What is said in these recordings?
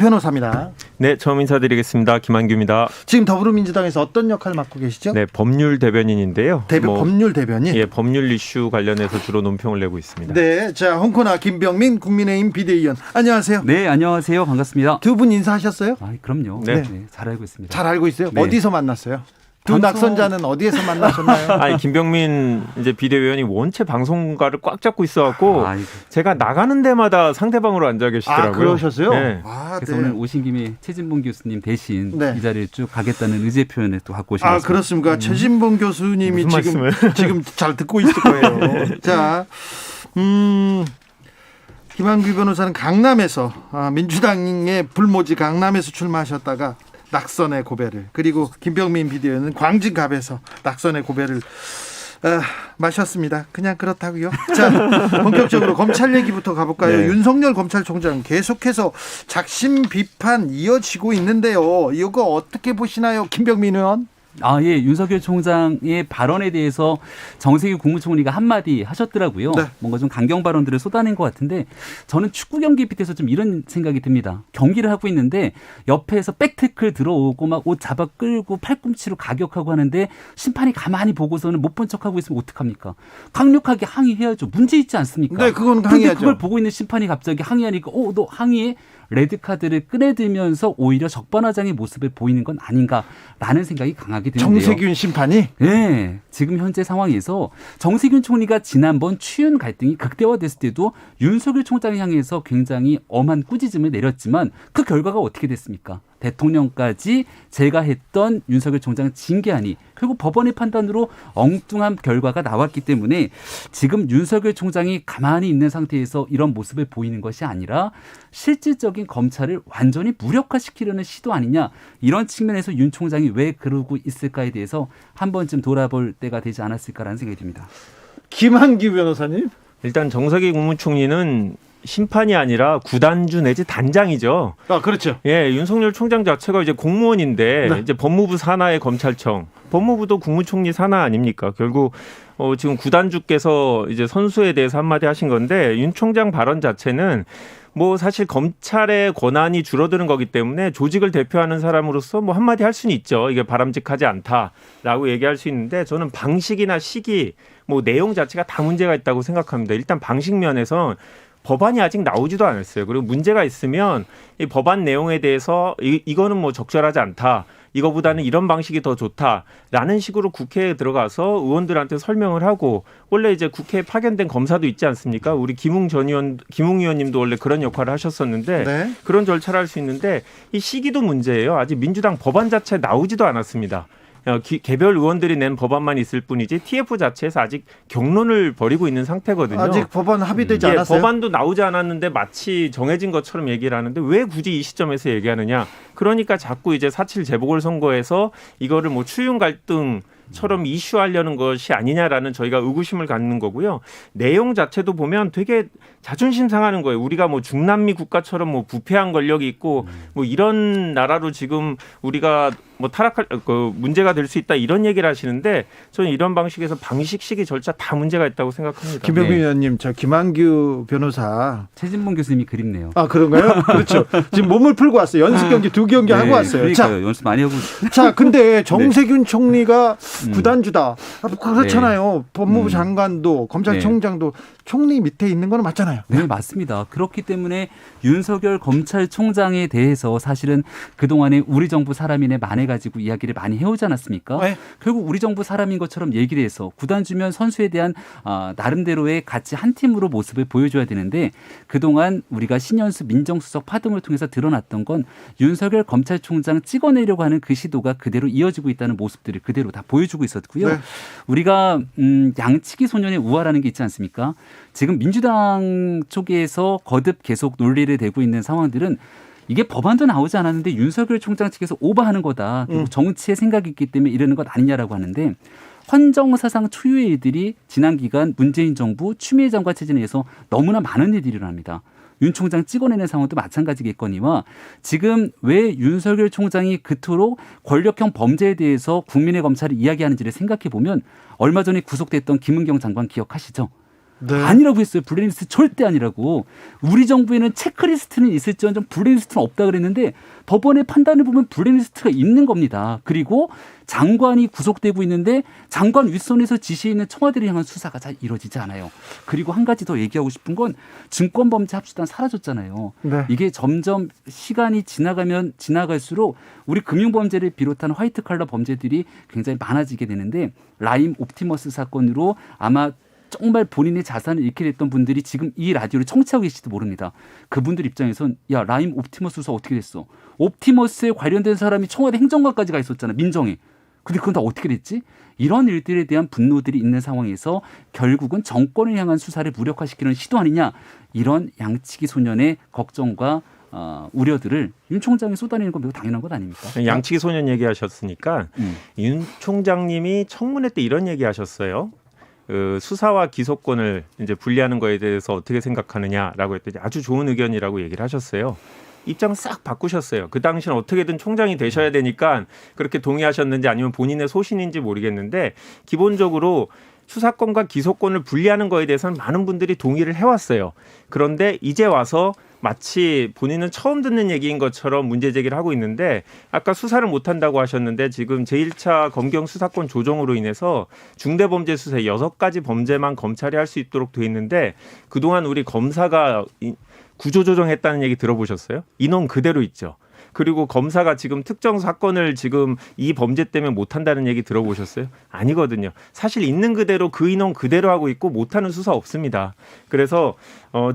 변호사입니다. 네, 처음 인사드리겠습니다. 김한규입니다. 지금 더불어민주당에서 어떤 역할 맡고 계시죠? 네, 법률 대변인인데요. 법률 대변인? 예, 법률 이슈 관련해서 주로 논평을 내고 있습니다. 네, 자, 홍코나 김병민 국민의힘 비대위원. 안녕하세요. 네, 안녕하세요. 반갑습니다. 두 분 인사하셨어요? 아, 그럼요. 네. 네, 잘 알고 있습니다. 잘 알고 있어요? 네. 어디서 만났어요? 두 방송- 낙선자는 어디에서 만나셨나요? 아니, 김병민 이제 비대위원이 원체 방송가를 꽉 잡고 있어갖고 아이고. 제가 나가는 데마다 상대방으로 앉아 계시더라고요. 아, 그러셨어요? 네. 아, 그래서 네. 오늘 오신 김에 최진봉 교수님 대신 네. 이 자리를 쭉 가겠다는 의제 표현을 또 갖고 오신 것 아, 같습니다. 그렇습니까? 최진봉 교수님이 무슨 지금, 말씀을? 지금 잘 듣고 있을 거예요. 자, 김한규 변호사는 강남에서, 민주당의 불모지 강남에서 출마하셨다가 낙선의 고배를, 그리고 김병민 비대위원은 광진갑에서 낙선의 고배를 마셨습니다. 그냥 그렇다고요. 자, 본격적으로 검찰 얘기부터 가볼까요? 네. 윤석열 검찰총장 계속해서 작심 비판 이어지고 있는데요. 이거 어떻게 보시나요, 김병민 의원? 아, 예. 윤석열 총장의 발언에 대해서 정세균 국무총리가 한마디 하셨더라고요. 네. 뭔가 좀 강경 발언들을 쏟아낸 것 같은데 저는 축구 경기 밑에서 좀 이런 생각이 듭니다. 경기를 하고 있는데 옆에서 백태클 들어오고 막 옷 잡아 끌고 팔꿈치로 가격하고 하는데 심판이 가만히 보고서는 못 본 척하고 있으면 어떡합니까? 강력하게 항의해야죠. 문제 있지 않습니까? 네, 그건 그런데 항의하죠. 그걸 보고 있는 심판이 갑자기 항의하니까 너 항의해? 레드카드를 꺼내들면서 오히려 적반하장의 모습을 보이는 건 아닌가라는 생각이 강하게 드는데요. 정세균 심판이? 네, 지금 현재 상황에서 정세균 총리가 지난번 추윤 갈등이 극대화됐을 때도 윤석열 총장 향해서 굉장히 엄한 꾸짖음을 내렸지만 그 결과가 어떻게 됐습니까? 대통령까지 제가 했던 윤석열 총장 징계하니 결국 법원의 판단으로 엉뚱한 결과가 나왔기 때문에 지금 윤석열 총장이 가만히 있는 상태에서 이런 모습을 보이는 것이 아니라 실질적인 검찰을 완전히 무력화시키려는 시도 아니냐, 이런 측면에서 윤 총장이 왜 그러고 있을까에 대해서 한 번쯤 돌아볼 때가 되지 않았을까라는 생각이 듭니다. 김한규 변호사님? 일단 정세균 국무총리는 심판이 아니라 구단주 내지 단장이죠. 아, 그렇죠. 예, 윤석열 총장 자체가 이제 공무원인데 네. 이제 법무부 산하의 검찰청, 법무부도 국무총리 산하 아닙니까? 결국 지금 구단주께서 이제 선수에 대해서 한마디 하신 건데, 윤 총장 발언 자체는 뭐 사실 검찰의 권한이 줄어드는 거기 때문에 조직을 대표하는 사람으로서 뭐 한마디 할 수는 있죠. 이게 바람직하지 않다라고 얘기할 수 있는데, 저는 방식이나 시기, 뭐 내용 자체가 다 문제가 있다고 생각합니다. 일단 방식 면에서 법안이 아직 나오지도 않았어요. 그리고 문제가 있으면 이 법안 내용에 대해서 이거는 뭐 적절하지 않다, 이거보다는 이런 방식이 더 좋다라는 식으로 국회에 들어가서 의원들한테 설명을 하고, 원래 이제 국회에 파견된 검사도 있지 않습니까? 우리 김웅 의원님도 원래 그런 역할을 하셨었는데 네. 그런 절차를 할 수 있는데 이 시기도 문제예요. 아직 민주당 법안 자체 나오지도 않았습니다. 개별 의원들이 낸 법안만 있을 뿐이지 TF 자체에서 아직 경론을 벌이고 있는 상태거든요. 아직 법안 합의되지 예, 않았어요? 법안도 나오지 않았는데 마치 정해진 것처럼 얘기를 하는데 왜 굳이 이 시점에서 얘기하느냐. 그러니까 자꾸 이제 4.7 재보궐선거에서 이거를 뭐 추윤 갈등처럼 이슈하려는 것이 아니냐라는 저희가 의구심을 갖는 거고요. 내용 자체도 보면 되게 자존심 상하는 거예요. 우리가 뭐 중남미 국가처럼 뭐 부패한 권력이 있고 뭐 이런 나라로 지금 우리가 뭐 타락할 문제가 될 수 있다, 이런 얘기를 하시는데, 저는 이런 방식에서 방식, 시기, 절차 다 문제가 있다고 생각합니다. 김병민 네. 의원님, 저 김한규 변호사. 최진봉 교수님이 그립네요. 아, 그런가요? 그렇죠. 지금 몸을 풀고 왔어요. 연습 경기 2경기 하고 왔어요. 자, 그러니까요. 연습 많이 하고. 자, 근데 정세균 총리가 구단주다. 그렇잖아요. 법무부 장관도 검찰총장도 총리 밑에 있는 건 맞잖아요. 네, 맞습니다. 그렇기 때문에 윤석열 검찰총장에 대해서 사실은 그동안에 우리 정부 사람이네 만해가지고 이야기를 많이 해오지 않았습니까? 네. 결국 우리 정부 사람인 것처럼 얘기를 해서 구단주면 선수에 대한 나름대로의 같이 한 팀으로 모습을 보여줘야 되는데, 그동안 우리가 신현수 민정수석 파동을 통해서 드러났던 건 윤석열 검찰총장 찍어내려고 하는 그 시도가 그대로 이어지고 있다는 모습들을 그대로 다 보여주고 있었고요. 네. 우리가 양치기 소년의 우화라는 게 있지 않습니까? 지금 민주당 쪽에서 거듭 계속 논리를 대고 있는 상황들은 이게 법안도 나오지 않았는데 윤석열 총장 측에서 오버하는 거다. 그리고 정치의 생각이 있기 때문에 이러는 것 아니냐라고 하는데, 헌정사상 초유의 일들이 지난 기간 문재인 정부 추미애 장관 체제 내에서 너무나 많은 일들이 일어납니다. 윤 총장 찍어내는 상황도 마찬가지겠거니와, 지금 왜 윤석열 총장이 그토록 권력형 범죄에 대해서 국민의 검찰을 이야기하는지를 생각해 보면 얼마 전에 구속됐던 김은경 장관 기억하시죠? 네. 아니라고 했어요. 블랙리스트 절대 아니라고. 우리 정부에는 체크리스트는 있을지언정 블랙리스트는 없다 그랬는데 법원의 판단을 보면 블랙리스트가 있는 겁니다. 그리고 장관이 구속되고 있는데 장관 윗선에서 지시해 있는 청와대를 향한 수사가 잘 이루어지지 않아요. 그리고 한 가지 더 얘기하고 싶은 건 증권범죄 합수단 사라졌잖아요. 네. 이게 점점 시간이 지나가면 지나갈수록 우리 금융범죄를 비롯한 화이트칼라 범죄들이 굉장히 많아지게 되는데 라임 옵티머스 사건으로 아마 정말 본인의 자산을 잃게 됐던 분들이 지금 이 라디오를 청취하고 계실지도 모릅니다. 그분들 입장에선 야 라임 옵티머스 수사 어떻게 됐어? 옵티머스에 관련된 사람이 청와대 행정관까지 가 있었잖아. 민정에. 근데 그건 다 어떻게 됐지? 이런 일들에 대한 분노들이 있는 상황에서 결국은 정권을 향한 수사를 무력화시키는 시도 아니냐. 이런 양치기 소년의 걱정과 우려들을 윤 총장이 쏟아내는 건 매우 당연한 것 아닙니까? 양치기 소년 얘기하셨으니까 윤 총장님이 청문회 때 이런 얘기하셨어요. 수사와 기소권을 이제 분리하는 거에 대해서 어떻게 생각하느냐라고 했더니 아주 좋은 의견이라고 얘기를 하셨어요. 입장을 싹 바꾸셨어요. 그 당시는 어떻게든 총장이 되셔야 되니까 그렇게 동의하셨는지 아니면 본인의 소신인지 모르겠는데 기본적으로 수사권과 기소권을 분리하는 거에 대해서는 많은 분들이 동의를 해왔어요. 그런데 이제 와서 마치 본인은 처음 듣는 얘기인 것처럼 문제 제기를 하고 있는데 아까 수사를 못한다고 하셨는데 지금 제1차 검경 수사권 조정으로 인해서 중대범죄 수사에 6가지 범죄만 검찰이 할 수 있도록 돼 있는데 그동안 우리 검사가 구조조정했다는 얘기 들어보셨어요? 인원 그대로 있죠. 그리고 검사가 지금 특정 사건을 지금 이 범죄 때문에 못한다는 얘기 들어보셨어요? 아니거든요. 사실 있는 그대로 그 인원 그대로 하고 있고 못하는 수사 없습니다. 그래서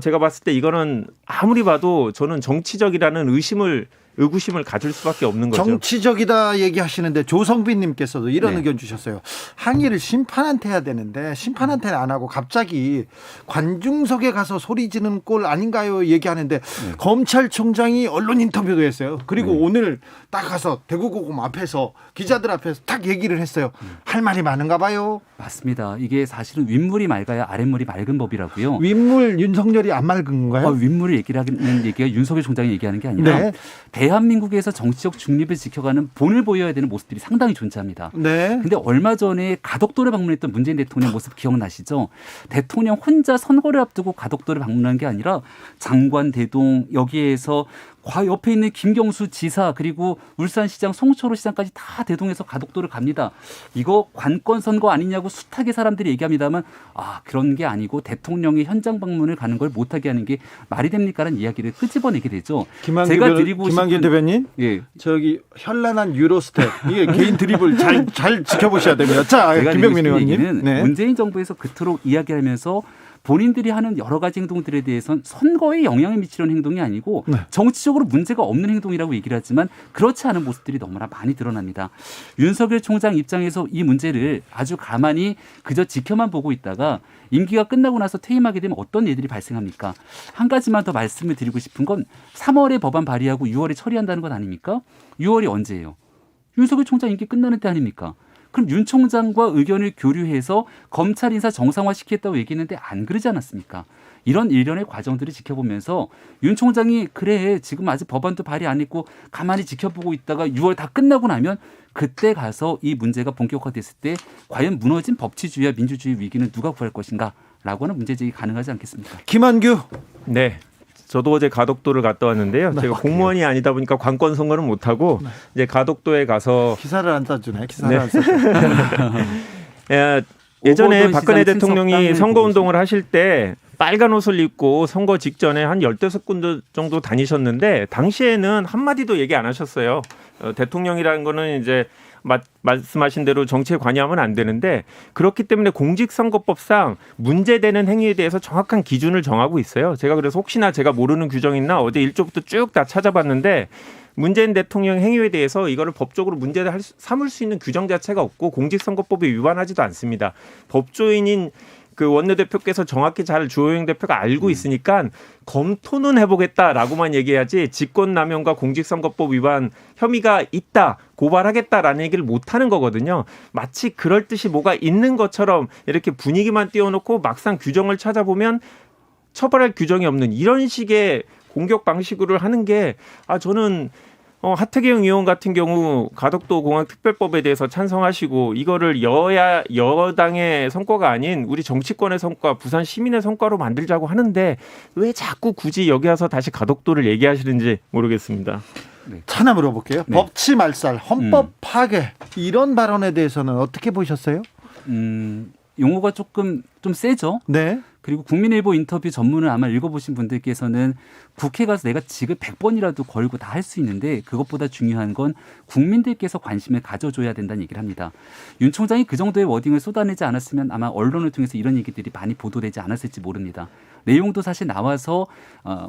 제가 봤을 때 이거는 아무리 봐도 저는 정치적이라는 의구심을 가질 수밖에 없는 거죠. 정치적이다 얘기하시는데 조성빈님께서도 이런 네. 의견 주셨어요. 항의를 심판한테 해야 되는데 심판한테는 안 하고 갑자기 관중석에 가서 소리 지르는 꼴 아닌가요? 얘기하는데 검찰총장이 언론 인터뷰도 했어요. 그리고 오늘 딱 가서 대구고검 앞에서 기자들 앞에서 딱 얘기를 했어요. 할 말이 많은가 봐요. 맞습니다. 이게 사실은 윗물이 맑아야 아랫물이 맑은 법이라고요. 윗물 윤석열이 안 맑은 건가요? 윗물을 얘기하는 얘기가 윤석열 총장이 얘기하는 게 아니라 네. 대한민국에서 정치적 중립을 지켜가는 본을 보여야 되는 모습들이 상당히 존재합니다. 네. 근데 얼마 전에 가덕도를 방문했던 문재인 대통령 모습 기억나시죠? 대통령 혼자 선거를 앞두고 가덕도를 방문한 게 아니라 장관 대동 여기에서 옆에 있는 김경수 지사 그리고 울산시장 송철호 시장까지 다 대동해서 가덕도를 갑니다. 이거 관권 선거 아니냐고 숱하게 사람들이 얘기합니다만 그런 게 아니고 대통령이 현장 방문을 가는 걸 못하게 하는 게 말이 됩니까라는 이야기를 끄집어내게 되죠. 김한길 대변인, 예. 저기 현란한 유로스텝 이게 개인 드리블 잘 지켜보셔야 됩니다. 자, 김병민 의원님, 네. 문재인 정부에서 그토록 이야기하면서 본인들이 하는 여러 가지 행동들에 대해서는 선거에 영향을 미치는 행동이 아니고 정치적으로 문제가 없는 행동이라고 얘기를 하지만 그렇지 않은 모습들이 너무나 많이 드러납니다. 윤석열 총장 입장에서 이 문제를 아주 가만히 그저 지켜만 보고 있다가 임기가 끝나고 나서 퇴임하게 되면 어떤 일들이 발생합니까? 한 가지만 더 말씀을 드리고 싶은 건 3월에 법안 발의하고 6월에 처리한다는 것 아닙니까? 6월이 언제예요? 윤석열 총장 임기 끝나는 때 아닙니까? 그럼 윤 총장과 의견을 교류해서 검찰 인사 정상화시키겠다고 얘기했는데 안 그러지 않았습니까? 이런 일련의 과정들을 지켜보면서 윤 총장이 그래 지금 아직 법안도 발의 안 했고 가만히 지켜보고 있다가 6월 다 끝나고 나면 그때 가서 이 문제가 본격화됐을 때 과연 무너진 법치주의와 민주주의 위기는 누가 구할 것인가 라고 하는 문제제기 가능하지 않겠습니까? 김한규. 네. 저도 어제 가덕도를 갔다 왔는데요. 제가 공무원이 아니다 보니까 관권 선거는 못하고 이제 가덕도에 가서 기사를 안 써주네. 기사를 안 써주네. 예전에 박근혜 대통령이 선거운동을 하실 때 빨간 옷을 입고 선거 직전에 한 15군데 정도 다니셨는데 당시에는 한마디도 얘기 안 하셨어요. 대통령이라는 거는 이제 말씀하신 대로 정치에 관여하면 안 되는데 그렇기 때문에 공직선거법상 문제되는 행위에 대해서 정확한 기준을 정하고 있어요. 제가 그래서 혹시나 제가 모르는 규정이 있나 어제 1조부터 쭉 다 찾아봤는데 문재인 대통령 행위에 대해서 이거를 법적으로 문제를 삼을 수 있는 규정 자체가 없고 공직선거법에 위반하지도 않습니다. 법조인인 그 원내대표께서 정확히 잘 주호영 대표가 알고 있으니까 검토는 해보겠다라고만 얘기해야지 직권남용과 공직선거법 위반 혐의가 있다, 고발하겠다라는 얘기를 못하는 거거든요. 마치 그럴 듯이 뭐가 있는 것처럼 이렇게 분위기만 띄워놓고 막상 규정을 찾아보면 처벌할 규정이 없는 이런 식의 공격 방식으로 하는 게 저는 하태경 의원 같은 경우 가덕도 공항 특별법에 대해서 찬성하시고 이거를 여당의 성과가 아닌 우리 정치권의 성과, 부산 시민의 성과로 만들자고 하는데 왜 자꾸 굳이 여기 와서 다시 가덕도를 얘기하시는지 모르겠습니다. 하나 물어볼게요. 네. 법치 말살, 헌법 파괴 이런 발언에 대해서는 어떻게 보셨어요? 용어가 조금 좀 세죠. 네. 그리고 국민일보 인터뷰 전문을 아마 읽어보신 분들께서는 국회 가서 내가 지금 100번이라도 걸고 다 할 수 있는데 그것보다 중요한 건 국민들께서 관심을 가져줘야 된다는 얘기를 합니다. 윤 총장이 그 정도의 워딩을 쏟아내지 않았으면 아마 언론을 통해서 이런 얘기들이 많이 보도되지 않았을지 모릅니다. 내용도 사실 나와서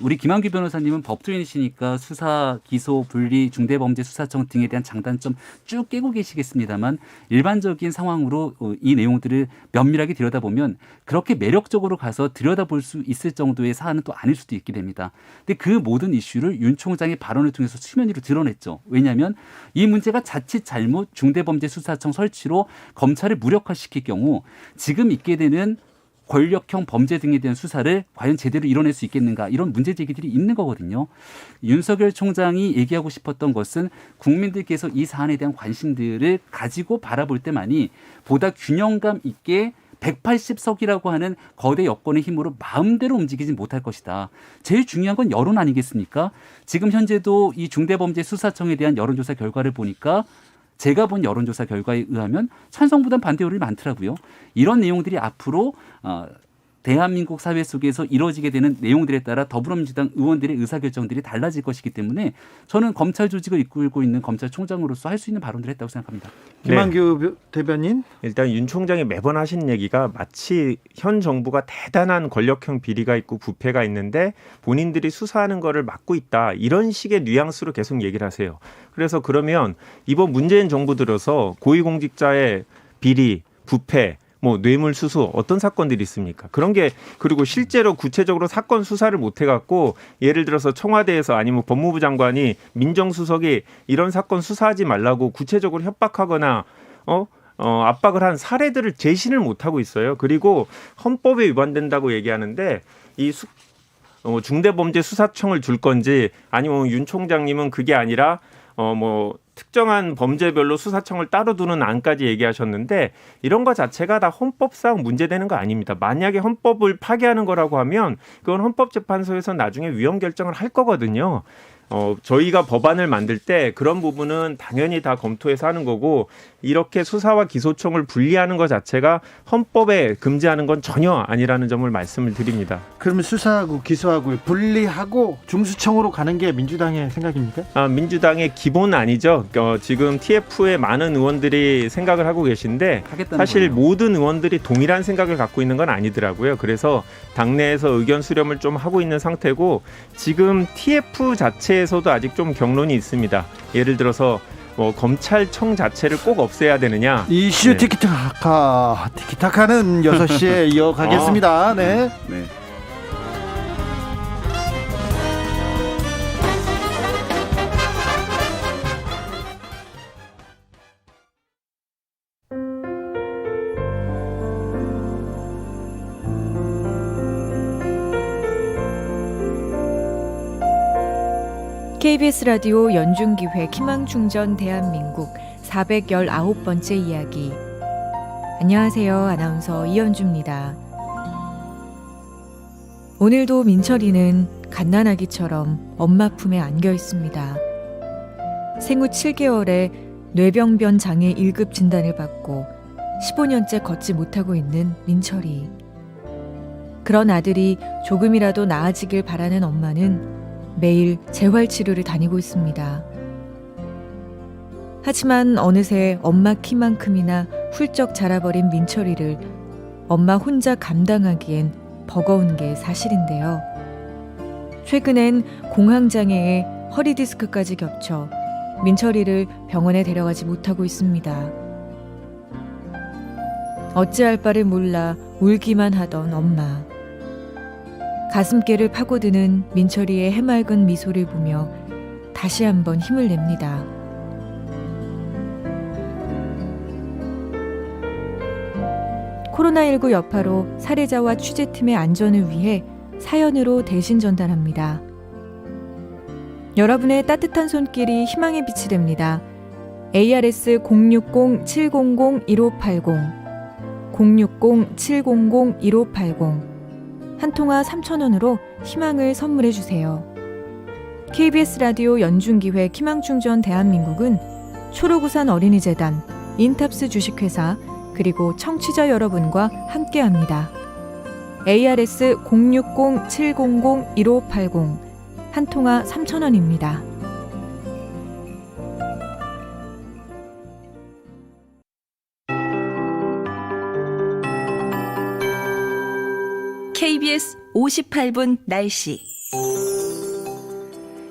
우리 김한규 변호사님은 법조인이시니까 수사, 기소, 분리, 중대범죄수사청 등에 대한 장단점 쭉 깨고 계시겠습니다만 일반적인 상황으로 이 내용들을 면밀하게 들여다보면 그렇게 매력적으로 가서 들여다볼 수 있을 정도의 사안은 또 아닐 수도 있게 됩니다. 근데 그 모든 이슈를 윤 총장의 발언을 통해서 수면 위로 드러냈죠. 왜냐하면 이 문제가 자칫 잘못 중대범죄수사청 설치로 검찰을 무력화시킬 경우 지금 있게 되는 권력형 범죄 등에 대한 수사를 과연 제대로 이뤄낼 수 있겠는가 이런 문제 제기들이 있는 거거든요. 윤석열 총장이 얘기하고 싶었던 것은 국민들께서 이 사안에 대한 관심들을 가지고 바라볼 때만이 보다 균형감 있게 180석이라고 하는 거대 여권의 힘으로 마음대로 움직이지 못할 것이다. 제일 중요한 건 여론 아니겠습니까? 지금 현재도 이 중대범죄수사청에 대한 여론조사 결과를 보니까 제가 본 여론조사 결과에 의하면 찬성보단 반대율이 많더라고요. 이런 내용들이 앞으로 대한민국 사회 속에서 이루어지게 되는 내용들에 따라 더불어민주당 의원들의 의사결정들이 달라질 것이기 때문에 저는 검찰 조직을 이끌고 있는 검찰총장으로서 할 수 있는 발언들을 했다고 생각합니다. 김한규 대변인. 일단 윤 총장이 매번 하시는 얘기가 마치 현 정부가 대단한 권력형 비리가 있고 부패가 있는데 본인들이 수사하는 거를 막고 있다. 이런 식의 뉘앙스로 계속 얘기를 하세요. 그래서 그러면 이번 문재인 정부 들어서 고위공직자의 비리, 부패, 뇌물수수 어떤 사건들이 있습니까? 그런 게 그리고 실제로 구체적으로 사건 수사를 못 해갖고 예를 들어서 청와대에서 아니면 법무부 장관이 민정수석이 이런 사건 수사하지 말라고 구체적으로 협박하거나 압박을 한 사례들을 제시를 못 하고 있어요. 그리고 헌법에 위반된다고 얘기하는데 이 중대범죄수사청을 줄 건지 아니면 윤 총장님은 그게 아니라 특정한 범죄별로 수사청을 따로 두는 안까지 얘기하셨는데 이런 거 자체가 다 헌법상 문제되는 거 아닙니다. 만약에 헌법을 파괴하는 거라고 하면 그건 헌법재판소에서 나중에 위헌 결정을 할 거거든요. 저희가 법안을 만들 때 그런 부분은 당연히 다 검토해서 하는 거고 이렇게 수사와 기소청을 분리하는 것 자체가 헌법에 금지하는 건 전혀 아니라는 점을 말씀을 드립니다. 그러면 수사하고 기소하고 분리하고 중수청으로 가는 게 민주당의 생각입니까? 민주당의 기본 아니죠. 지금 TF의 많은 의원들이 생각을 하고 계신데 사실 거예요. 모든 의원들이 동일한 생각을 갖고 있는 건 아니더라고요. 그래서 당내에서 의견 수렴을 좀 하고 있는 상태고 지금 TF 자체에서도 아직 좀 경론이 있습니다. 예를 들어서 검찰청 자체를 꼭 없애야 되느냐. 이슈 네. 티키타카는 6시에 이어가겠습니다. 네. 네. KBS 라디오 연중기획 희망충전 대한민국 419번째 이야기. 안녕하세요. 아나운서 이현주입니다. 오늘도 민철이는 갓난아기처럼 엄마 품에 안겨 있습니다. 생후 7개월에 뇌병변 장애 1급 진단을 받고 15년째 걷지 못하고 있는 민철이. 그런 아들이 조금이라도 나아지길 바라는 엄마는 매일 재활치료를 다니고 있습니다. 하지만 어느새 엄마 키만큼이나 훌쩍 자라버린 민철이를 엄마 혼자 감당하기엔 버거운 게 사실인데요. 최근엔 공황장애에 허리디스크까지 겹쳐 민철이를 병원에 데려가지 못하고 있습니다. 어찌할 바를 몰라 울기만 하던 엄마. 가슴께를 파고드는 민철이의 해맑은 미소를 보며 다시 한번 힘을 냅니다. 코로나19 여파로 사례자와 취재팀의 안전을 위해 사연으로 대신 전달합니다. 여러분의 따뜻한 손길이 희망의 빛이 됩니다. ARS 060-700-1580 060-700-1580 한 통화 3,000원으로 희망을 선물해 주세요. KBS 라디오 연중기획 희망충전 대한민국은 초록우산 어린이재단, 인탑스 주식회사, 그리고 청취자 여러분과 함께합니다. ARS 060-700-1580 한 통화 3,000원입니다. KBS 58분 날씨.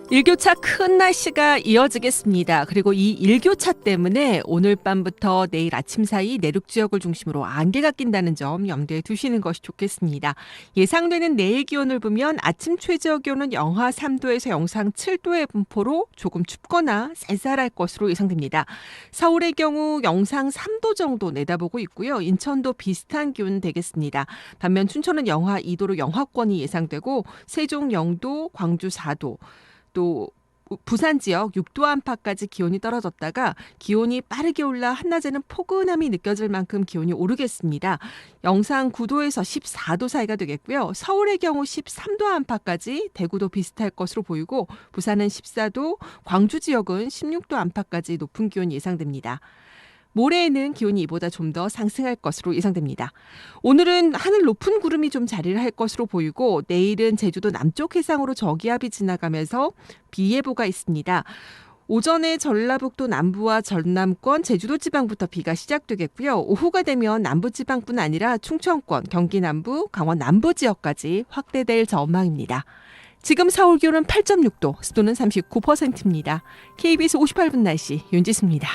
일교차 큰 날씨가 이어지겠습니다. 그리고 이 일교차 때문에 오늘 밤부터 내일 아침 사이 내륙 지역을 중심으로 안개가 낀다는 점 염두에 두시는 것이 좋겠습니다. 예상되는 내일 기온을 보면 아침 최저 기온은 영하 3도에서 영상 7도의 분포로 조금 춥거나 쌀쌀할 것으로 예상됩니다. 서울의 경우 영상 3도 정도 내다보고 있고요. 인천도 비슷한 기온 되겠습니다. 반면 춘천은 영하 2도로 영하권이 예상되고 세종 0도, 광주 4도, 또 부산 지역 6도 안팎까지 기온이 떨어졌다가 기온이 빠르게 올라 한낮에는 포근함이 느껴질 만큼 기온이 오르겠습니다. 영상 9도에서 14도 사이가 되겠고요. 서울의 경우 13도 안팎까지, 대구도 비슷할 것으로 보이고 부산은 14도, 광주 지역은 16도 안팎까지 높은 기온이 예상됩니다. 모레에는 기온이 이보다 좀 더 상승할 것으로 예상됩니다. 오늘은 하늘 높은 구름이 좀 자리를 할 것으로 보이고 내일은 제주도 남쪽 해상으로 저기압이 지나가면서 비 예보가 있습니다. 오전에 전라북도 남부와 전남권, 제주도 지방부터 비가 시작되겠고요. 오후가 되면 남부지방뿐 아니라 충청권, 경기 남부, 강원 남부 지역까지 확대될 전망입니다. 지금 서울 기온은 8.6도, 습도는 39%입니다. KBS 58분 날씨 윤지수입니다.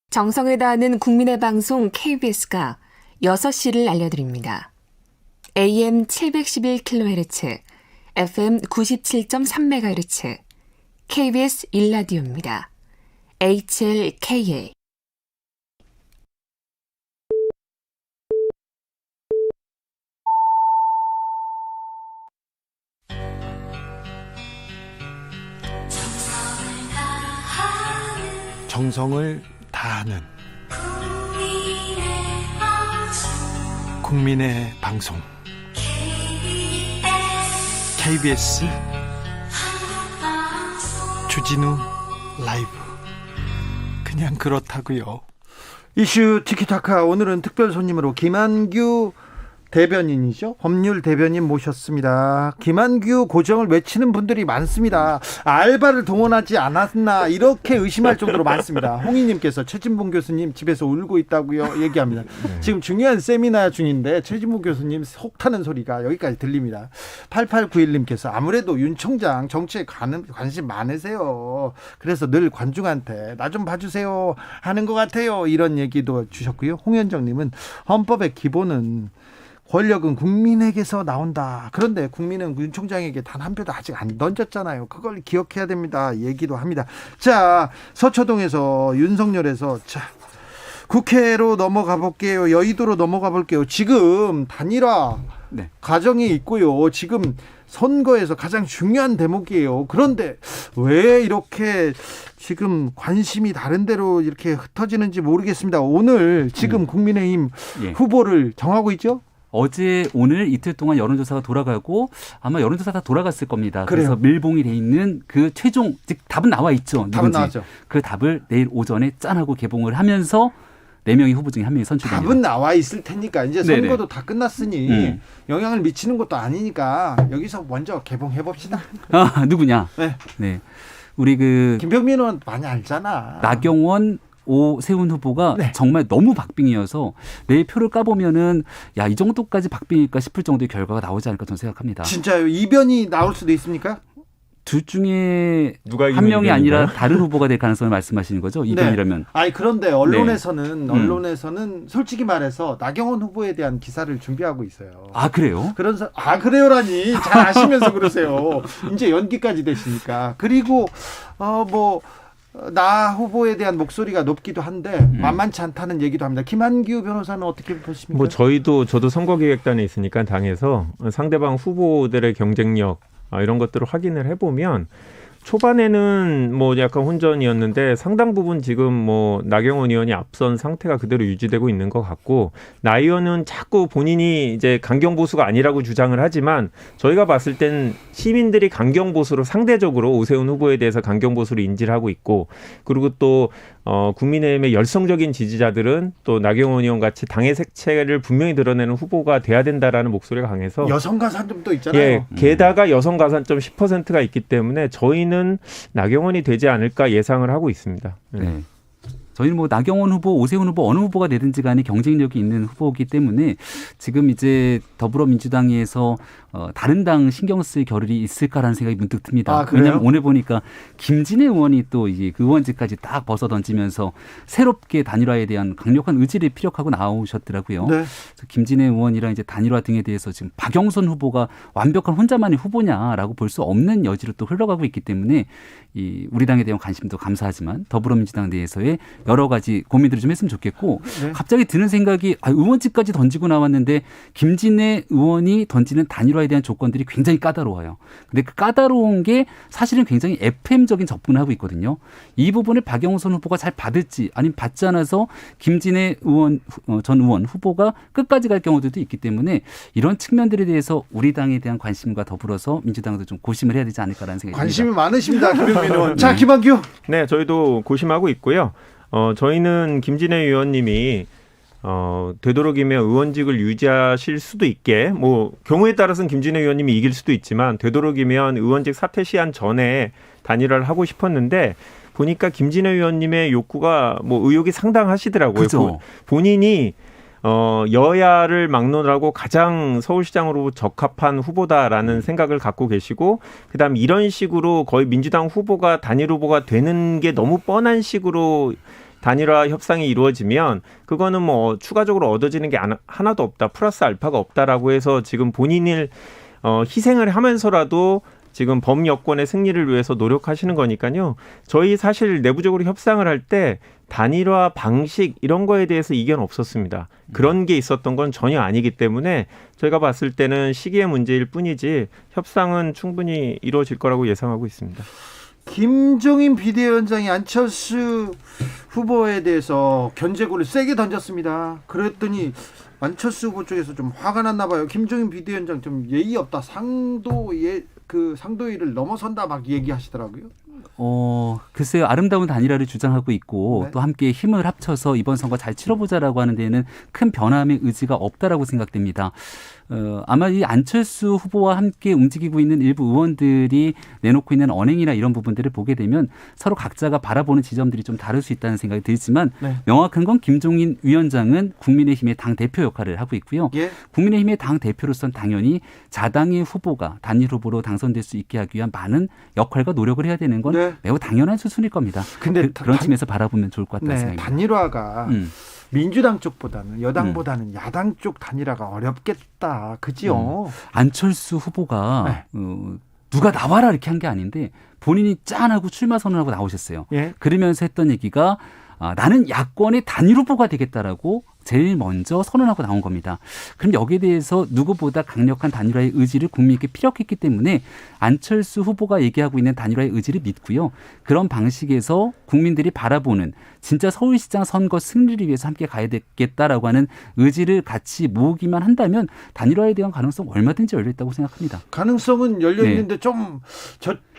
정성을 다하는 국민의 방송 KBS가 6시를 알려드립니다. AM 711kHz, FM 97.3MHz, KBS 1라디오입니다. HLKA. 정성을 다하는 국민의 방송 KBS 주진우 라이브. 그냥 그렇다고요. 이슈 티키타카, 오늘은 특별 손님으로 김한규 대변인이죠. 법률 대변인 모셨습니다. 김한규 고정을 외치는 분들이 많습니다. 알바를 동원하지 않았나 이렇게 의심할 정도로 많습니다. 홍희님께서 최진봉 교수님 집에서 울고 있다고요 얘기합니다. 지금 중요한 세미나 중인데 최진봉 교수님 속 타는 소리가 여기까지 들립니다. 8891님께서 아무래도 윤 총장 정치에 관심 많으세요. 그래서 늘 관중한테 나 좀 봐주세요 하는 것 같아요. 이런 얘기도 주셨고요. 홍현정님은 헌법의 기본은 권력은 국민에게서 나온다. 그런데 국민은 윤 총장에게 단 한 표도 아직 안 던졌잖아요. 그걸 기억해야 됩니다. 얘기도 합니다. 자, 서초동에서 윤석열에서 자, 국회로 넘어가 볼게요. 여의도로 넘어가 볼게요. 지금 단일화 과정이 있고요. 지금 선거에서 가장 중요한 대목이에요. 그런데 왜 이렇게 지금 관심이 다른 데로 이렇게 흩어지는지 모르겠습니다. 오늘 지금 국민의힘 후보를 정하고 있죠? 어제 오늘 이틀 동안 여론조사가 돌아가고 아마 여론조사가 다 돌아갔을 겁니다. 그래서 밀봉이 돼 있는 그 최종, 즉 답은 나와 있죠. 답은 나왔죠. 그 답을 내일 오전에 짠하고 개봉을 하면서 4명의 후보 중에 1명이 선출됩니다. 답은 나와 있을 테니까 이제 선거도 다 끝났으니 영향을 미치는 것도 아니니까 여기서 먼저 개봉해 봅시다. 아, 누구냐? 네. 우리 김병민 의원 많이 알잖아. 나경원, 오세훈 후보가 정말 너무 박빙이어서 내일 표를 까보면은 야, 이 정도까지 박빙일까 싶을 정도의 결과가 나오지 않을까 저는 생각합니다. 진짜요? 이변이 나올 수도 있습니까? 둘 중에 누가 한 명이 이변인가요? 아니라 다른 후보가 될 가능성을 말씀하시는 거죠? 이변이라면. 아니 그런데 언론에서는 솔직히 말해서 나경원 후보에 대한 기사를 준비하고 있어요. 아, 그래요? 그래요라니 잘 아시면서 그러세요. 이제 연기까지 되시니까. 그리고 나 후보에 대한 목소리가 높기도 한데 만만치 않다는 얘기도 합니다. 김한규 변호사는 어떻게 보십니까? 뭐 저도 선거기획단에 있으니까 당에서 상대방 후보들의 경쟁력 이런 것들을 확인을 해보면 초반에는 뭐 약간 혼전이었는데 상당 부분 지금 뭐 나경원 의원이 앞선 상태가 그대로 유지되고 있는 것 같고, 나 의원은 자꾸 본인이 이제 강경보수가 아니라고 주장을 하지만 저희가 봤을 땐 시민들이 강경보수로 상대적으로 오세훈 후보에 대해서 강경보수로 인지를 하고 있고, 그리고 또 국민의힘의 열성적인 지지자들은 또 나경원 의원 같이 당의 색채를 분명히 드러내는 후보가 돼야 된다라는 목소리가 강해서 여성 가산점도 있잖아요. 예, 게다가 여성 가산점 10%가 있기 때문에 저희는 나경원이 되지 않을까 예상을 하고 있습니다. 네. 저희는 뭐 나경원 후보, 오세훈 후보 어느 후보가 되든지 간에 경쟁력이 있는 후보이기 때문에 지금 이제 더불어민주당에서 다른 당 신경 쓸 겨를이 있을까라는 생각이 문득 듭니다. 왜냐하면 오늘 보니까 김진애 의원이 또 이제 그 의원직까지 딱 벗어 던지면서 새롭게 단일화에 대한 강력한 의지를 피력하고 나오셨더라고요. 네. 김진애 의원이랑 이제 단일화 등에 대해서 지금 박영선 후보가 완벽한 혼자만의 후보냐라고 볼 수 없는 여지로 또 흘러가고 있기 때문에 이 우리 당에 대한 관심도 감사하지만 더불어민주당 내에서의 여러 가지 고민들을 좀 했으면 좋겠고, 네. 갑자기 드는 생각이 의원직까지 던지고 나왔는데 김진애 의원이 던지는 단일화에 대한 조건들이 굉장히 까다로워요. 근데 그 까다로운 게 사실은 굉장히 FM적인 접근을 하고 있거든요. 이 부분을 박영선 후보가 잘 받을지 아니면 받지 않아서 김진애 의원 전 의원 후보가 끝까지 갈 경우들도 있기 때문에 이런 측면들에 대해서 우리 당에 대한 관심과 더불어서 민주당도 좀 고심을 해야 되지 않을까라는 생각이 듭니다. 관심이 많으십니다. 김용민 의원. 자, 김한규. 네, 저희도 고심하고 있고요. 저희는 김진애 의원님이 되도록이면 의원직을 유지하실 수도 있게, 뭐 경우에 따라서는 김진애 의원님이 이길 수도 있지만 되도록이면 의원직 사퇴 시한 전에 단일화를 하고 싶었는데 보니까 김진애 의원님의 욕구가 뭐 의욕이 상당하시더라고요. 그죠. 본인이 여야를 막론하고 가장 서울시장으로 적합한 후보다라는 생각을 갖고 계시고, 그다음 이런 식으로 거의 민주당 후보가 단일 후보가 되는 게 너무 뻔한 식으로 단일화 협상이 이루어지면 그거는 뭐 추가적으로 얻어지는 게 하나도 없다, 플러스 알파가 없다라고 해서 지금 본인을 희생을 하면서라도 지금 범여권의 승리를 위해서 노력하시는 거니까요. 저희 사실 내부적으로 협상을 할 때 단일화 방식 이런 거에 대해서 이견 없었습니다. 그런 게 있었던 건 전혀 아니기 때문에 저희가 봤을 때는 시기의 문제일 뿐이지 협상은 충분히 이루어질 거라고 예상하고 있습니다. 김종인 비대위원장이 안철수 후보에 대해서 견제구를 세게 던졌습니다. 그랬더니 안철수 후보 쪽에서 좀 화가 났나 봐요. 김종인 비대위원장 좀 예의 없다, 상도위를 넘어선다 막 얘기하시더라고요. 글쎄요. 아름다운 단일화를 주장하고 있고, 네. 또 함께 힘을 합쳐서 이번 선거 잘 치러보자라고 하는 데에는 큰 변함의 의지가 없다라고 생각됩니다. 아마 이 안철수 후보와 함께 움직이고 있는 일부 의원들이 내놓고 있는 언행이나 이런 부분들을 보게 되면 서로 각자가 바라보는 지점들이 좀 다를 수 있다는 생각이 들지만, 네. 명확한 건 김종인 위원장은 국민의힘의 당대표 역할을 하고 있고요. 예. 국민의힘의 당대표로서는 당연히 자당의 후보가 단일 후보로 당선될 수 있게 하기 위한 많은 역할과 노력을 해야 되는 건 네. 매우 당연한 수순일 겁니다. 근데 그런 측면에서 바라보면 좋을 것 같다는 생각입니다. 단일화가 민주당 쪽보다는 여당보다는 야당 쪽 단일화가 어렵겠다. 그지요? 안철수 후보가 누가 나와라 이렇게 한 게 아닌데 본인이 짠하고 출마 선언하고 나오셨어요. 예? 그러면서 했던 얘기가 나는 야권의 단일 후보가 되겠다라고 제일 먼저 선언하고 나온 겁니다. 그럼 여기에 대해서 누구보다 강력한 단일화의 의지를 국민에게 피력했기 때문에 안철수 후보가 얘기하고 있는 단일화의 의지를 믿고요. 그런 방식에서 국민들이 바라보는 진짜 서울시장 선거 승리를 위해서 함께 가야 되겠다라고 하는 의지를 같이 모으기만 한다면 단일화에 대한 가능성 얼마든지 열려있다고 생각합니다. 가능성은 열려있는데 네. 좀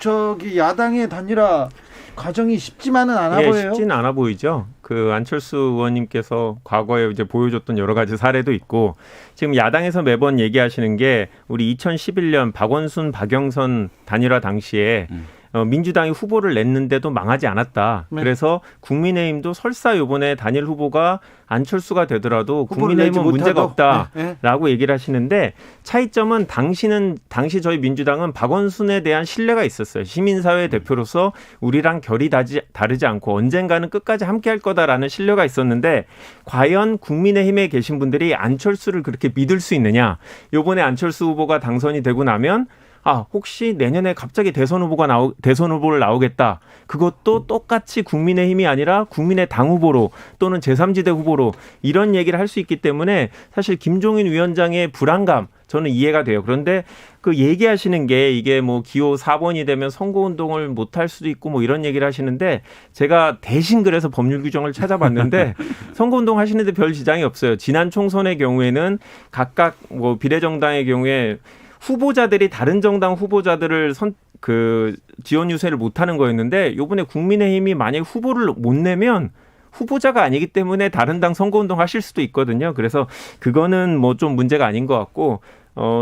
저기 야당의 단일화 과정이 쉽지만은 않아 보여요. 쉽지는 않아 보이죠. 그 안철수 의원님께서 과거에 이제 보여줬던 여러 가지 사례도 있고, 지금 야당에서 매번 얘기하시는 게 우리 2011년 박원순, 박영선 단일화 당시에 민주당이 후보를 냈는데도 망하지 않았다. 네. 그래서 국민의힘도 설사 이번에 단일 후보가 안철수가 되더라도 국민의힘은 문제가 없다라고 네. 얘기를 하시는데, 차이점은 당시 저희 민주당은 박원순에 대한 신뢰가 있었어요. 시민사회 대표로서 우리랑 결이 다르지 않고 언젠가는 끝까지 함께할 거다라는 신뢰가 있었는데, 과연 국민의힘에 계신 분들이 안철수를 그렇게 믿을 수 있느냐. 이번에 안철수 후보가 당선이 되고 나면 혹시 내년에 갑자기 대선 후보를 나오겠다. 그것도 똑같이 국민의힘이 아니라 국민의 당 후보로 또는 제3지대 후보로 이런 얘기를 할 수 있기 때문에 사실 김종인 위원장의 불안감 저는 이해가 돼요. 그런데 그 얘기하시는 게 이게 뭐 기호 4번이 되면 선거운동을 못할 수도 있고 뭐 이런 얘기를 하시는데 제가 대신 그래서 법률 규정을 찾아봤는데 선거운동 하시는데 별 지장이 없어요. 지난 총선의 경우에는 각각 뭐 비례정당의 경우에 후보자들이 다른 정당 후보자들을 지원 유세를 못하는 거였는데 이번에 국민의힘이 만약 후보를 못 내면 후보자가 아니기 때문에 다른 당 선거운동 하실 수도 있거든요. 그래서 그거는 뭐 좀 문제가 아닌 것 같고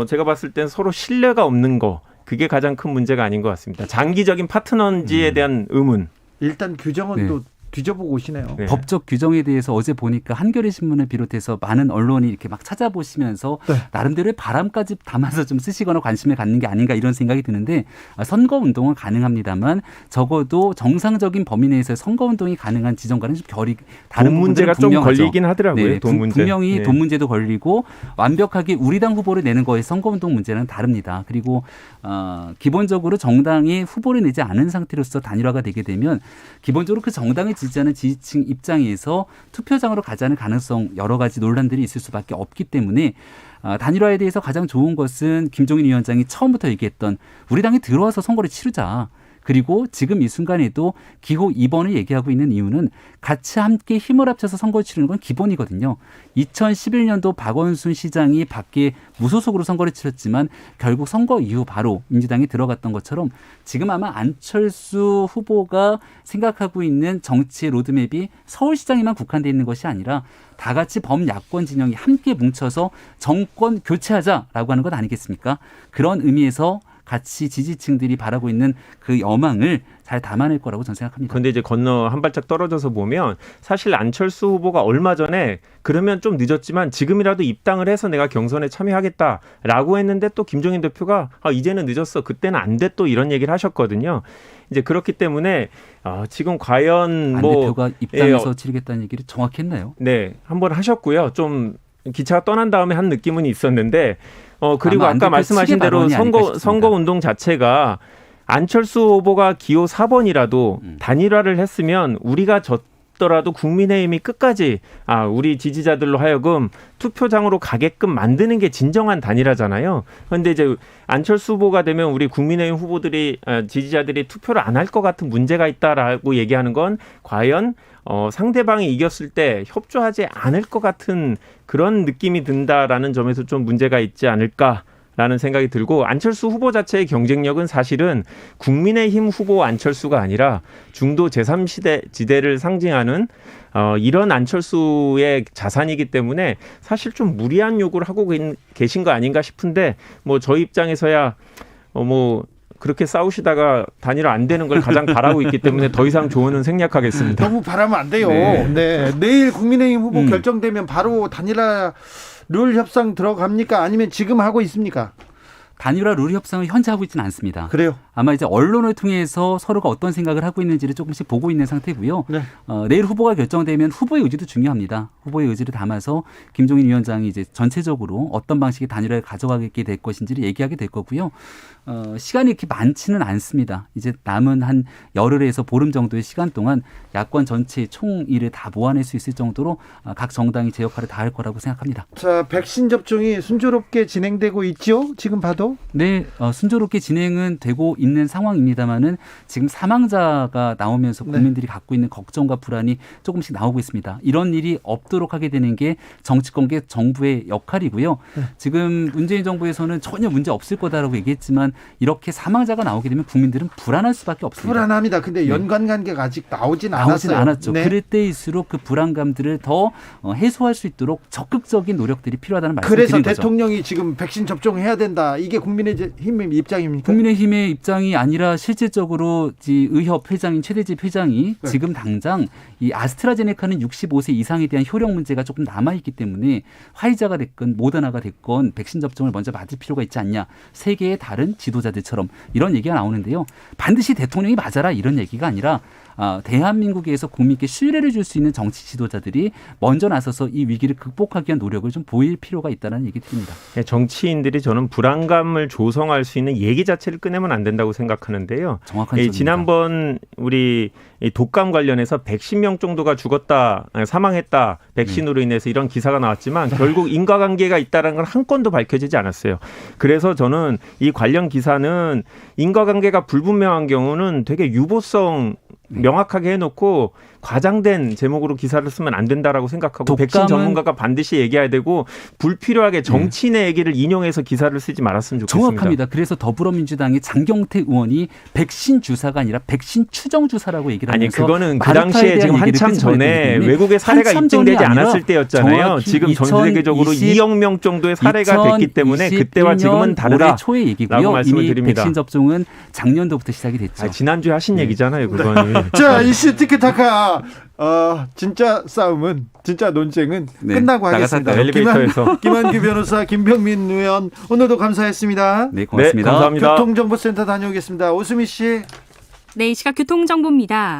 제가 봤을 땐 서로 신뢰가 없는 거 그게 가장 큰 문제가 아닌 것 같습니다. 장기적인 파트너인지에 대한 의문. 일단 규정은 네. 또 뒤져보고 오시네요. 네. 법적 규정에 대해서 어제 보니까 한겨레 신문을 비롯해서 많은 언론이 이렇게 막 찾아보시면서 네. 나름대로의 바람까지 담아서 좀 쓰시거나 관심을 갖는 게 아닌가 이런 생각이 드는데 선거운동은 가능합니다만 적어도 정상적인 범위 내에서 선거운동이 가능한 지점과는 좀 결이 다른 돈 문제가 좀 분명하죠. 걸리긴 하더라고요. 네, 돈 문제. 분명히 네. 돈 문제도 걸리고 완벽하게 우리 당 후보를 내는 거에 선거운동 문제는 다릅니다. 그리고 기본적으로 정당이 후보를 내지 않은 상태로서 단일화가 되게 되면 기본적으로 그 정당을 지지하는 지지층 입장에서 투표장으로 가자는 가능성 여러 가지 논란들이 있을 수밖에 없기 때문에 단일화에 대해서 가장 좋은 것은 김종인 위원장이 처음부터 얘기했던 우리 당이 들어와서 선거를 치르자. 그리고 지금 이 순간에도 기호 2번을 얘기하고 있는 이유는 같이 함께 힘을 합쳐서 선거를 치르는 건 기본이거든요. 2011년도 박원순 시장이 밖에 무소속으로 선거를 치렀지만 결국 선거 이후 바로 민주당이 들어갔던 것처럼 지금 아마 안철수 후보가 생각하고 있는 정치의 로드맵이 서울시장에만 국한되어 있는 것이 아니라 다 같이 범야권 진영이 함께 뭉쳐서 정권 교체하자라고 하는 것 아니겠습니까? 그런 의미에서 같이 지지층들이 바라고 있는 그 여망을 잘 담아낼 거라고 저는 생각합니다. 그런데 이제 건너 한 발짝 떨어져서 보면 사실 안철수 후보가 얼마 전에 그러면 좀 늦었지만 지금이라도 입당을 해서 내가 경선에 참여하겠다라고 했는데 또 김종인 대표가 이제는 늦었어. 그때는 안 돼. 또 이런 얘기를 하셨거든요. 이제 그렇기 때문에 지금 과연 안 뭐 대표가 입당해서 치르겠다는 얘기를 정확히 했나요? 네, 한번 하셨고요. 좀 기차가 떠난 다음에 한 느낌은 있었는데 그리고 아까 말씀하신 대로 선거 운동 자체가 안철수 후보가 기호 4번이라도 단일화를 했으면 우리가 졌더라도 국민의힘이 끝까지 우리 지지자들로 하여금 투표장으로 가게끔 만드는 게 진정한 단일화잖아요. 그런데 이제 안철수 후보가 되면 우리 국민의힘 후보들이 지지자들이 투표를 안 할 것 같은 문제가 있다라고 얘기하는 건 과연 상대방이 이겼을 때 협조하지 않을 것 같은 그런 느낌이 든다라는 점에서 좀 문제가 있지 않을까라는 생각이 들고 안철수 후보 자체의 경쟁력은 사실은 국민의힘 후보 안철수가 아니라 중도 제3지대를 상징하는 이런 안철수의 자산이기 때문에 사실 좀 무리한 요구를 하고 계신 거 아닌가 싶은데 뭐 저희 입장에서야 그렇게 싸우시다가 단일화 안 되는 걸 가장 바라고 있기 때문에 더 이상 조언은 생략하겠습니다. 너무 바라면 안 돼요. 네. 내일 국민의힘 후보 결정되면 바로 단일화 룰 협상 들어갑니까? 아니면 지금 하고 있습니까? 단일화 룰 협상을 현재 하고 있지는 않습니다. 그래요? 아마 이제 언론을 통해서 서로가 어떤 생각을 하고 있는지를 조금씩 보고 있는 상태고요. 네. 내일 후보가 결정되면 후보의 의지도 중요합니다. 후보의 의지를 담아서 김종인 위원장이 이제 전체적으로 어떤 방식의 단일화를 가져가게 될 것인지를 얘기하게 될 거고요. 시간이 이렇게 많지는 않습니다. 이제 남은 한 열흘에서 보름 정도의 시간 동안 야권 전체의 총의를 다 모아낼 수 있을 정도로 각 정당이 제 역할을 다할 거라고 생각합니다. 자, 백신 접종이 순조롭게 진행되고 있죠? 지금 봐도? 네, 순조롭게 진행은 되고 있는 상황입니다만은 지금 사망자가 나오면서 국민들이 갖고 있는 걱정과 불안이 조금씩 나오고 있습니다. 이런 일이 없도록 하게 되는 게 정치권계 정부의 역할이고요. 지금 문재인 정부에서는 전혀 문제 없을 거다라고 얘기했지만 이렇게 사망자가 나오게 되면 국민들은 불안할 수밖에 없습니다. 불안합니다. 근데 연관관계가 아직 나오진 않았어요. 않았죠. 네. 그럴 때일수록 그 불안감들을 더 해소할 수 있도록 적극적인 노력들이 필요하다는 말씀을 그래서 드린 거죠. 대통령이 지금 백신 접종해야 된다. 이게 국민의힘의 입장입니까? 국민의힘의 입장이 아니라 실질적으로 의협 회장인 최대집 회장이 지금 당장 이 아스트라제네카는 65세 이상에 대한 효력 문제가 조금 남아있기 때문에 화이자가 됐건 모더나가 됐건 백신 접종을 먼저 맞을 필요가 있지 않냐. 세계의 다른 지도자들처럼 이런 얘기가 나오는데요. 반드시 대통령이 맞아라 이런 얘기가 아니라 대한민국에서 국민께 신뢰를 줄 수 있는 정치 지도자들이 먼저 나서서 이 위기를 극복하기 위한 노력을 좀 보일 필요가 있다는 얘기 드립니다. 정치인들이 저는 불안감을 조성할 수 있는 얘기 자체를 꺼내면 안 된다고 생각하는데요. 정확한 지적입니다. 지난번 우리 독감 관련해서 110명 정도가 죽었다, 사망했다, 백신으로 인해서 이런 기사가 나왔지만 결국 인과관계가 있다는 건 한 건도 밝혀지지 않았어요. 그래서 저는 이 관련 기사는 인과관계가 불분명한 경우는 되게 유보성 명확하게 해놓고 과장된 제목으로 기사를 쓰면 안 된다라고 생각하고 백신 전문가가 반드시 얘기해야 되고 불필요하게 정치인의 얘기를 인용해서 기사를 쓰지 말았으면 좋겠습니다. 정확합니다. 그래서 더불어민주당의 장경태 의원이 백신 주사가 아니라 백신 추정 주사라고 얘기를 하면서 아니 그거는 그 당시에 지금 한참 전에 외국의 사례가 입증되지 않았을 때였잖아요. 지금 전 세계적으로 2억 명 정도의 사례가 됐기 때문에 그때와 지금은 다르다. 올해 초의 얘기고요. 말씀을 이미 드립니다. 백신 접종은 작년도부터 시작이 됐죠. 지난주에 하신 얘기잖아요. 그건. 자, 이슈 티키타카. 진짜 싸움은, 진짜 논쟁은 끝나고 하겠습니다. 엘리베이터에서. 김한규 변호사, 김병민 의원, 오늘도 감사했습니다. 네, 고맙습니다. 네, 감사합니다. 교통정보센터 다녀오겠습니다. 오수미 씨. 네, 이 시각 교통정보입니다.